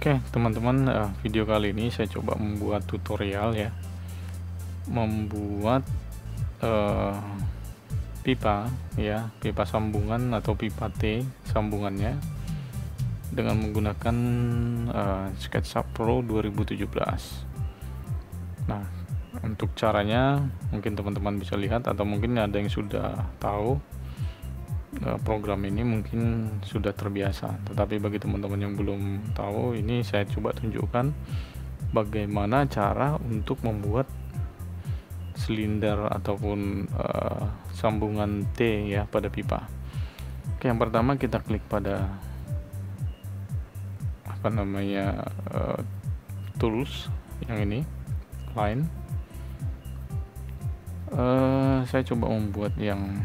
Oke teman-teman, video kali ini saya coba membuat tutorial ya, membuat pipa ya, pipa sambungan atau pipa T sambungannya dengan menggunakan SketchUp Pro 2017. Nah, untuk caranya mungkin teman-teman bisa lihat, atau mungkin ada yang sudah tahu program ini, mungkin sudah terbiasa. Tetapi bagi teman-teman yang belum tahu, ini saya coba tunjukkan bagaimana cara untuk membuat silinder ataupun sambungan T ya pada pipa. Oke, yang pertama kita klik pada tools yang ini, line. Saya coba membuat yang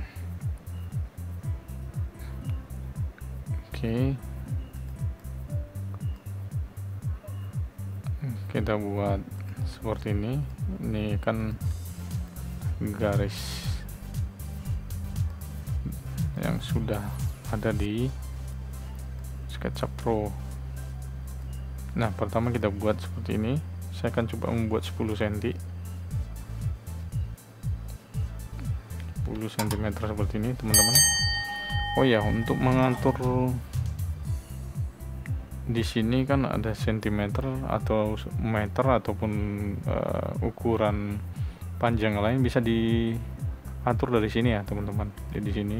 kita buat seperti ini. Ini kan garis yang sudah ada di SketchUp Pro. Nah, pertama kita buat seperti ini. Saya akan coba membuat 10 cm seperti ini, teman-teman. Oh ya, untuk mengatur di sini kan ada sentimeter atau meter ataupun ukuran panjang lain bisa diatur dari sini ya, teman-teman. Jadi di sini.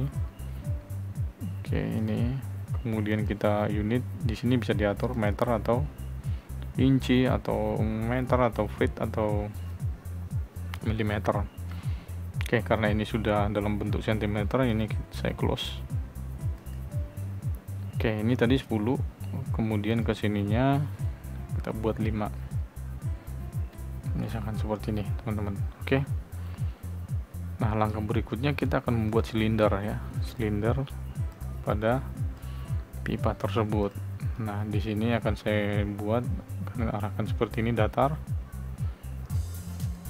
Oke, ini. Kemudian kita unit di sini bisa diatur meter atau inci atau meter atau feet atau milimeter. Oke, karena ini sudah dalam bentuk sentimeter, ini saya close. Oke, ini tadi 10, kemudian ke sininya kita buat 5, misalkan seperti ini, teman-teman. Oke, nah langkah berikutnya kita akan membuat silinder ya, silinder pada pipa tersebut. Nah, di sini akan saya buat, akan arahkan seperti ini, datar.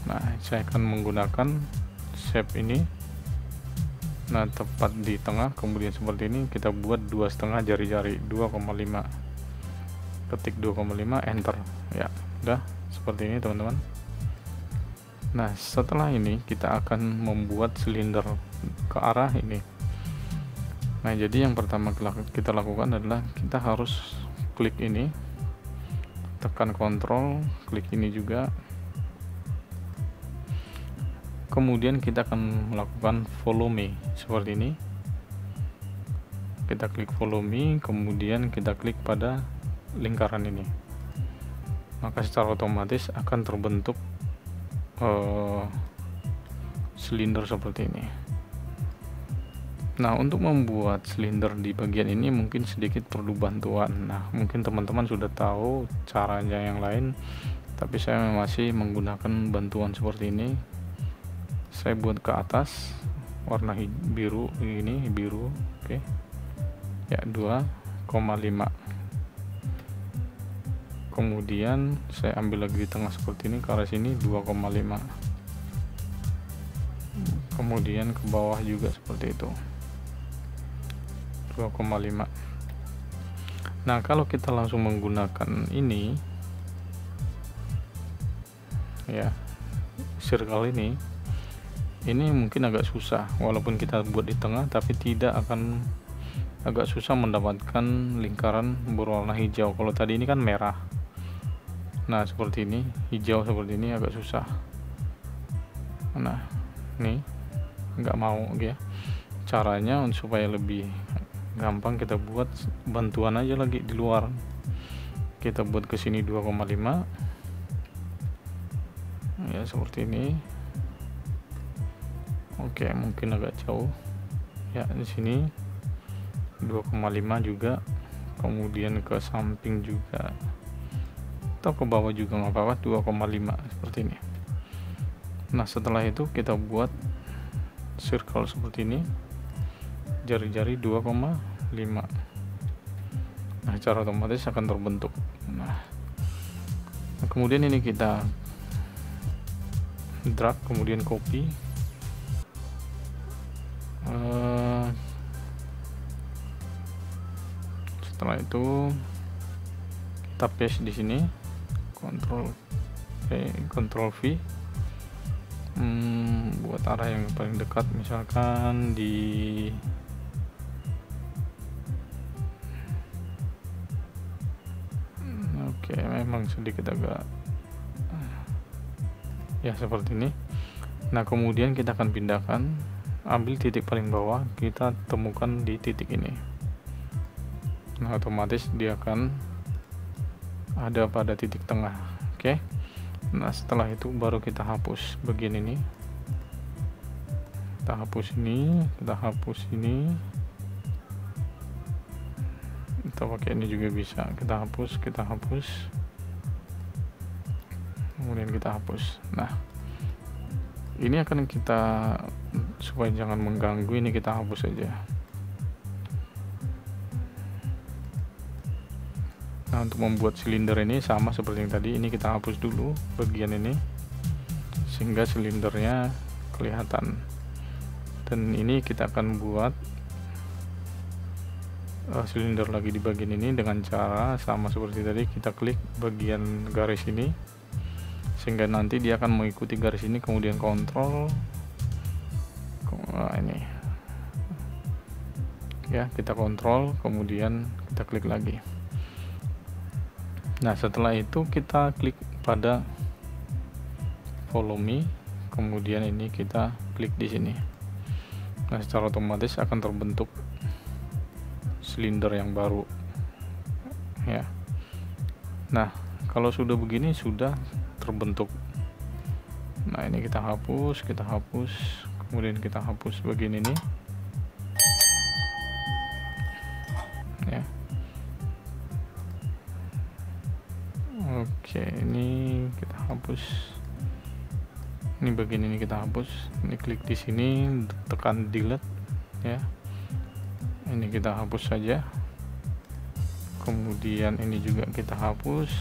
Nah, saya akan menggunakan shape ini. Nah, tepat di tengah, kemudian seperti ini kita buat 2,5 jari-jari, 2,5. Ketik 2,5, enter ya. Udah seperti ini, teman-teman. Nah, setelah ini kita akan membuat silinder ke arah ini. Nah, jadi yang pertama kita lakukan adalah kita harus klik ini, tekan kontrol, klik ini juga. Kemudian kita akan melakukan follow me seperti ini. Kita klik follow me, kemudian kita klik pada lingkaran ini. Maka secara otomatis akan terbentuk silinder seperti ini. Nah, untuk membuat silinder di bagian ini mungkin sedikit perlu bantuan. Nah, mungkin teman-teman sudah tahu caranya yang lain, tapi saya masih menggunakan bantuan seperti ini. Saya buat ke atas warna biru, ini biru. Oke ya, 2,5. kemudian saya ambil lagi di tengah seperti ini, ke arah sini 2,5. kemudian ke bawah juga seperti itu, 2,5. Nah, kalau kita langsung menggunakan ini ya, circle ini mungkin agak susah, walaupun kita buat di tengah, tapi tidak akan, agak susah mendapatkan lingkaran berwarna hijau. Kalau tadi ini kan merah, nah seperti ini hijau, seperti ini agak susah. Nah, ini nggak mau ya. Caranya supaya lebih gampang, kita buat bantuan aja lagi di luar. Kita buat ke sini 2,5 ya, seperti ini. Oke, mungkin agak jauh ya, di sini 2,5 juga, kemudian ke samping juga atau ke bawah juga nggak apa-apa, 2,5 seperti ini. Nah, setelah itu kita buat circle seperti ini, jari-jari 2,5. Nah, secara otomatis akan terbentuk. Nah, kemudian ini kita drag, kemudian copy. Setelah itu kita paste di sini, Ctrl V, buat arah yang paling dekat, misalkan di oke, memang sedikit agak ya seperti ini. Nah, kemudian kita akan pindahkan, ambil titik paling bawah, kita temukan di titik ini. Nah, otomatis dia akan ada pada titik tengah. Oke. Nah, setelah itu baru kita hapus bagian ini. Kita hapus ini, kita hapus ini. Kita pakai ini juga bisa. Kita hapus, kemudian kita hapus. Nah, ini akan kita, supaya jangan mengganggu, ini kita hapus saja. Nah, untuk membuat silinder ini sama seperti yang tadi, ini kita hapus dulu bagian ini sehingga silindernya kelihatan. Dan ini kita akan buat silinder lagi di bagian ini dengan cara sama seperti tadi, kita klik bagian garis ini sehingga nanti dia akan mengikuti garis ini, kemudian kontrol ini ya, kita kontrol, kemudian kita klik lagi. Nah, setelah itu kita klik pada follow me, kemudian ini kita klik di sini. Nah, secara otomatis akan terbentuk silinder yang baru ya. Nah, kalau sudah begini, sudah terbentuk. Nah, ini kita hapus, kemudian kita hapus bagian ini ya. Oke, ini kita hapus, ini bagian ini kita hapus. Ini klik di sini, tekan delete ya. Ini kita hapus saja, kemudian ini juga kita hapus.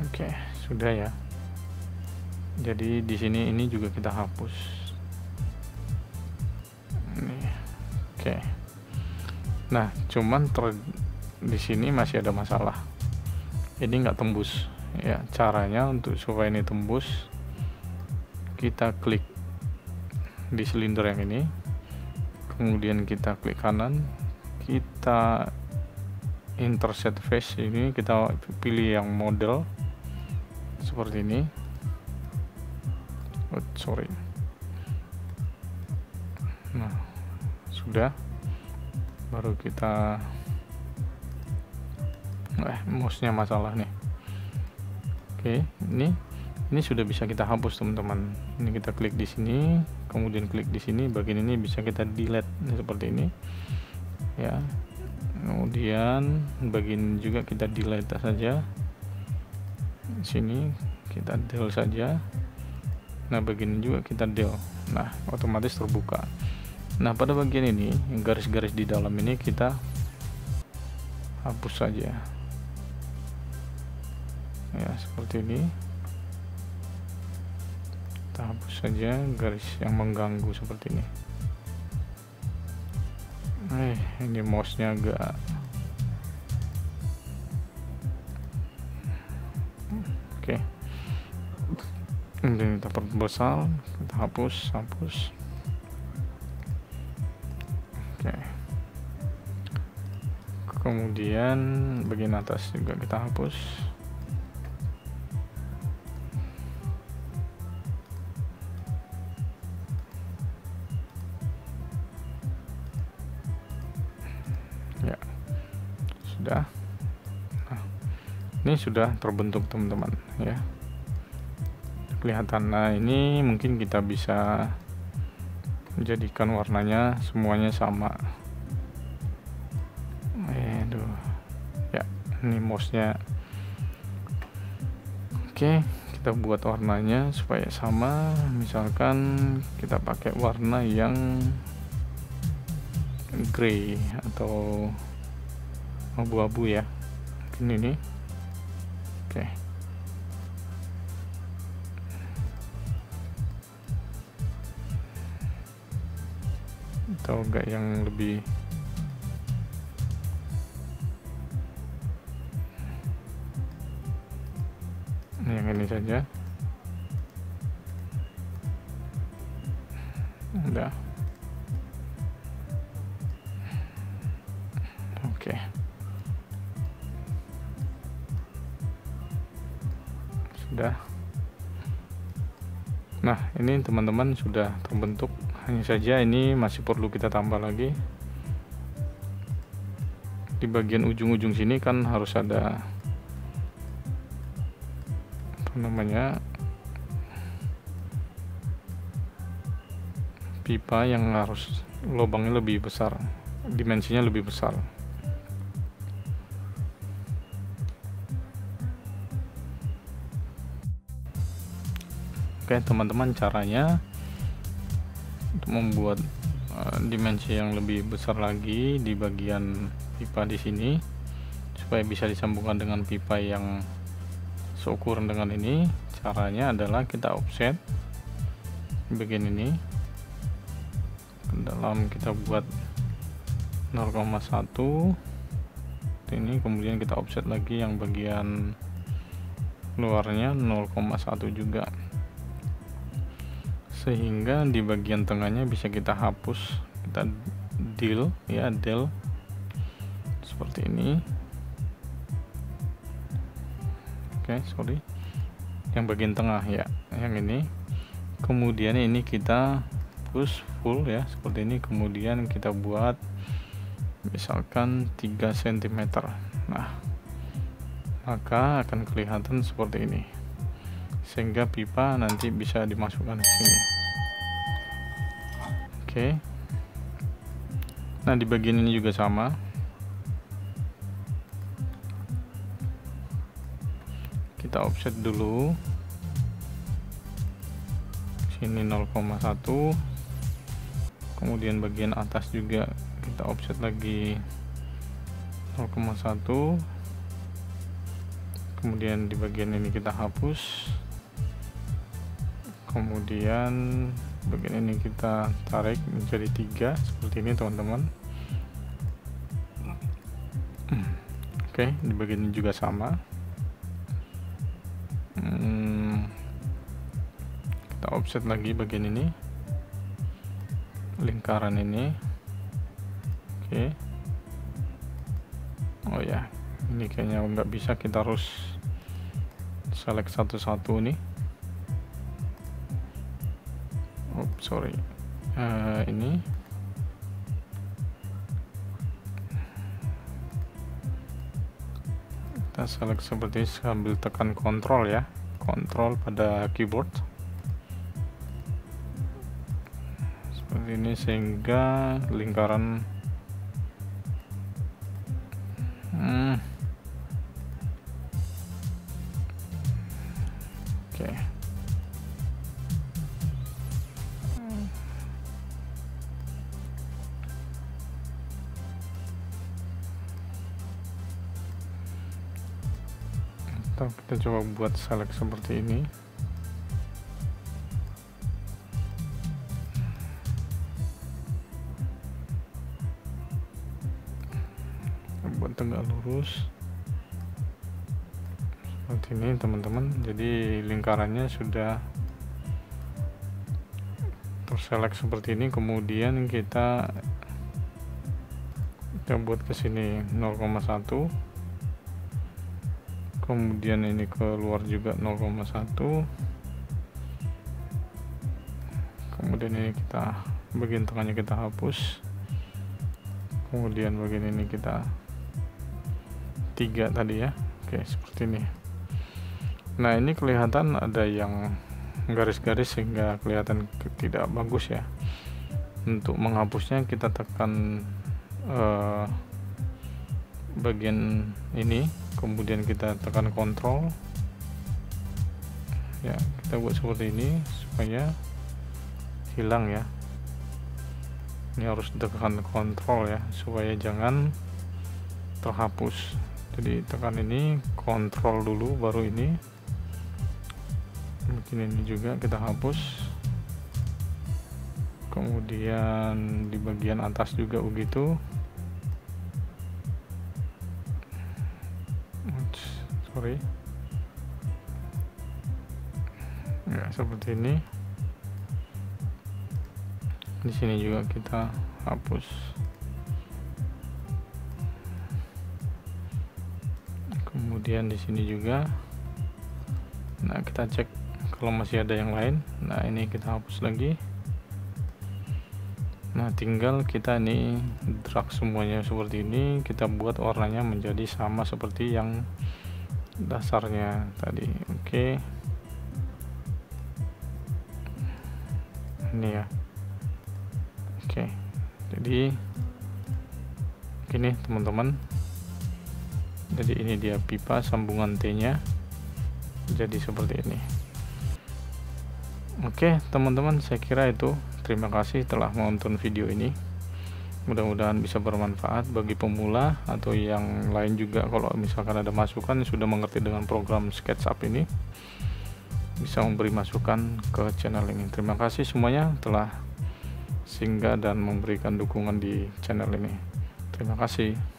Oke, sudah ya. Jadi di sini ini juga kita hapus. Ini. Oke. Nah, cuman di sini masih ada masalah. Ini nggak tembus. Ya, caranya untuk supaya ini tembus, kita klik di silinder yang ini, kemudian kita klik kanan, kita intercept face ini, kita pilih yang model seperti ini. Nah, sudah, baru kita mouse-nya masalah nih. Oke, ini sudah bisa kita hapus, teman-teman. Ini kita klik di sini, kemudian klik di sini, bagian ini bisa kita delete seperti ini ya. Kemudian bagian juga kita delete saja. Sini kita del saja. Nah, bagian juga kita del. Nah, otomatis terbuka. Nah, pada bagian ini, garis-garis di dalam ini kita hapus saja ya, seperti ini. Kita hapus saja garis yang mengganggu seperti ini. Ini mouse-nya agak oke. Ini kita perbesar, kita hapus. Oke. Kemudian bagian atas juga kita hapus. Ya, sudah. Nah, ini sudah terbentuk, teman-teman ya, kelihatan. Nah, ini mungkin kita bisa menjadikan warnanya semuanya sama. Ya, ini mouse-nya. Oke, kita buat warnanya supaya sama. Misalkan kita pakai warna yang grey atau abu-abu ya, ini. Oke. atau enggak yang lebih yang ini saja. Udah. Oke. Sudah. Nah, ini teman-teman sudah terbentuk. Hanya saja ini masih perlu kita tambah lagi. Di bagian ujung-ujung sini kan harus ada apa namanya, pipa yang harus lubangnya lebih besar, dimensinya lebih besar. Oke teman-teman, caranya untuk membuat dimensi yang lebih besar lagi di bagian pipa di sini supaya bisa disambungkan dengan pipa yang seukuran dengan ini, caranya adalah kita offset di bagian ini ke dalam, kita buat 0,1 ini, kemudian kita offset lagi yang bagian luarnya 0,1 juga, sehingga di bagian tengahnya bisa kita hapus, kita del ya, del seperti ini. Oke, sorry, yang bagian tengah ya, yang ini. Kemudian ini kita push full ya, seperti ini. Kemudian kita buat misalkan 3 cm. Nah, maka akan kelihatan seperti ini, sehingga pipa nanti bisa dimasukkan ke sini. Oke. Nah, di bagian ini juga sama. Kita offset dulu. Sini 0,1. Kemudian bagian atas juga kita offset lagi 0,1. Kemudian di bagian ini kita hapus. Kemudian bagian ini kita tarik menjadi 3 seperti ini teman-teman. Oke, di bagian ini juga sama. Kita offset lagi bagian ini, lingkaran ini. Oke. Oh ya, ini kayaknya nggak bisa, kita harus select satu-satu nih. Sorry, ini kita select seperti ini sambil tekan kontrol ya, kontrol pada keyboard seperti ini, sehingga lingkaran oke. Atau kita coba buat select seperti ini. Kita buat tegak lurus seperti ini teman-teman. Jadi lingkarannya sudah terselect seperti ini. Kemudian kita buat ke sini 0,1. Kemudian ini keluar juga 0,1. Kemudian ini kita bagian tengahnya kita hapus. Kemudian bagian ini kita 3 tadi ya. Oke, seperti ini. Nah, ini kelihatan ada yang garis-garis sehingga kelihatan tidak bagus ya. Untuk menghapusnya kita tekan bagian ini, kemudian kita tekan kontrol ya, kita buat seperti ini supaya hilang ya. Ini harus tekan kontrol ya, supaya jangan terhapus. Jadi tekan ini, kontrol dulu, baru ini. Mungkin ini juga kita hapus, kemudian di bagian atas juga begitu. Sorry ya, seperti ini. Di sini juga kita hapus. Kemudian di sini juga. Nah, kita cek kalau masih ada yang lain. Nah, ini kita hapus lagi. Nah, tinggal kita ini drag semuanya seperti ini, kita buat warnanya menjadi sama seperti yang dasarnya tadi. Oke. Ini ya. Oke. Jadi gini teman-teman. Jadi ini dia pipa sambungan T-nya. Jadi seperti ini. Oke, teman-teman, saya kira itu. Terima kasih telah menonton video ini. Mudah-mudahan bisa bermanfaat bagi pemula atau yang lain juga. Kalau misalkan ada masukan sudah mengerti dengan program SketchUp ini, bisa memberi masukan ke channel ini. Terima kasih semuanya telah singgah dan memberikan dukungan di channel ini. Terima kasih.